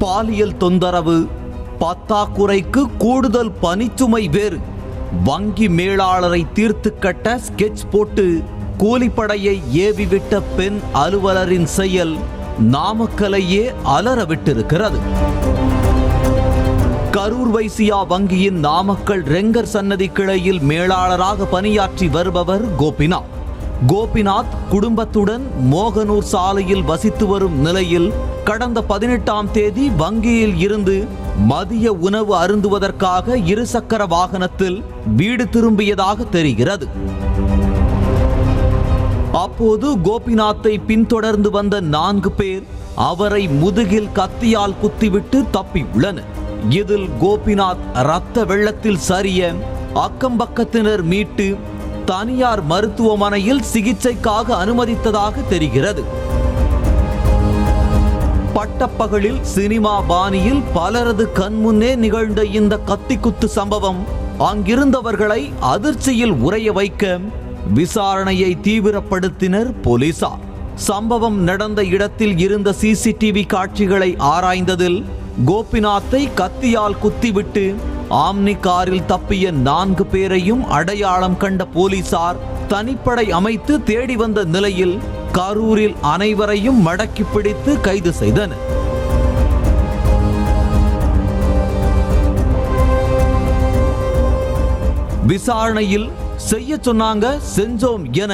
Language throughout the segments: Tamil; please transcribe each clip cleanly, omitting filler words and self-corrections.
பாலியல் தொந்தரவு, பத்தாக்குறைக்கு கூடுதல் பணிச்சுமை வேறு, வங்கி மேலாளரை தீர்த்து கட்ட ஸ்கெட்ச் போட்டு கூலிப்படையை ஏவிவிட்ட பெண் அலுவலரின் செயல் நாமக்கலையே அலறவிட்டிருக்கிறது. கரூர் வைசியா வங்கியின் நாமக்கல் ரெங்கர் சன்னதி கிளையில் மேலாளராக பணியாற்றி வருபவர் கோபிநாத். கோபிநாத் குடும்பத்துடன் மோகனூர் சாலையில் வசித்து வரும் நிலையில் கடந்த 18ஆம் தேதி வங்கியில் இருந்து மதிய உணவு அருந்துவதற்காக இருசக்கர வாகனத்தில் வீடு திரும்பியதாக தெரிகிறது. அப்போது கோபிநாத்தை பின்தொடர்ந்து வந்த 4 பேர் அவரை முதுகில் கத்தியால் குத்திவிட்டு தப்பியுள்ளனர். இதில் கோபிநாத் இரத்த வெள்ளத்தில் சரிய அக்கம்பக்கத்தினர் மீட்டு தனியார் மருத்துவமனையில் சிகிச்சைக்காக அனுமதித்ததாக தெரிகிறது. பட்டப்பகலில் சினிமா பாணியில் பலரது கண்முன்னே நிகழ்ந்த இந்த கத்திக்குத்து சம்பவம் அங்கிருந்தவர்களை அதிர்ச்சியில் உறைய வைக்க விசாரணையை தீவிரப்படுத்தினர் போலீசார். சம்பவம் நடந்த இடத்தில் இருந்த சிசிடிவி காட்சிகளை ஆராய்ந்ததில் கோபிநாத்தை கத்தியால் குத்திவிட்டு ஆம்னி காரில் தப்பிய 4 பேரையும் அடையாளம் கண்ட போலீசார் தனிப்படை அமைத்து தேடி வந்த நிலையில் கரூரில் அனைவரையும் மடக்கி பிடித்து கைது செய்தனர். விசாரணையில் செய்ய சொன்னாங்க, செஞ்சோம் என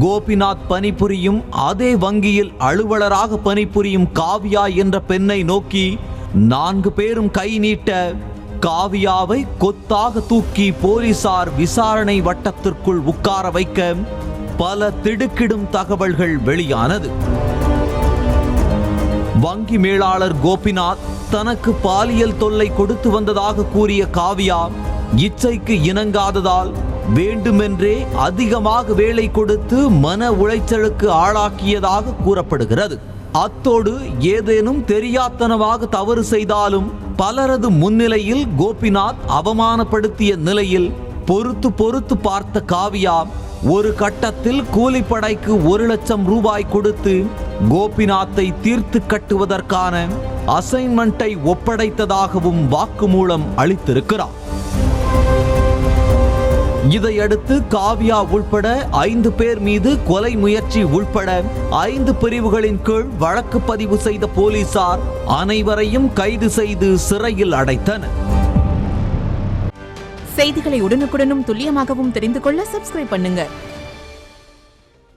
கோபிநாத் பணிபுரியும் அதே வங்கியில் அலுவலராக பணிபுரியும் காவியா என்ற பெண்ணை நோக்கி 4 பேரும் கை நீட்ட காவியாவை கொத்தாக தூக்கி போலீசார் விசாரணை வட்டத்திற்குள் உட்கார வைக்க பல திடுக்கிடும் தகவல்கள் வெளியானது. வங்கி மேலாளர் கோபிநாத் தனக்கு பாலியல் தொல்லை கொடுத்து வந்ததாக கூறிய காவியா இச்சைக்கு இணங்காததால் வேண்டுமென்றே அதிகமாக வேலை கொடுத்து மன உளைச்சலுக்கு ஆளாக்கியதாக கூறப்படுகிறது. அத்தோடு ஏதேனும் தெரியாத்தனமாக தவறு செய்தாலும் பலரது முன்னிலையில் கோபிநாத் அவமானப்படுத்திய நிலையில் பொறுத்து பார்த்த காவியா ஒரு கட்டத்தில் கூலிப்படைக்கு 1 லட்சம் ரூபாய் கொடுத்து கோபிநாத்தை தீர்த்து கட்டுவதற்கான அசைன்மெண்டை ஒப்படைத்ததாகவும் வாக்குமூலம் அளித்திருக்கிறார். இதையடுத்து காவியா உள்பட 5 பேர் மீது கொலை முயற்சி உள்பட 5 பிரிவுகளின் கீழ் வழக்கு பதிவு செய்த போலீசார் அனைவரையும் கைது செய்து சிறையில் அடைத்தனர். செய்திகளை உடனுக்குடனும் துல்லியமாகவும் தெரிந்து கொள்ள சப்ஸ்கிரைப் பண்ணுங்க.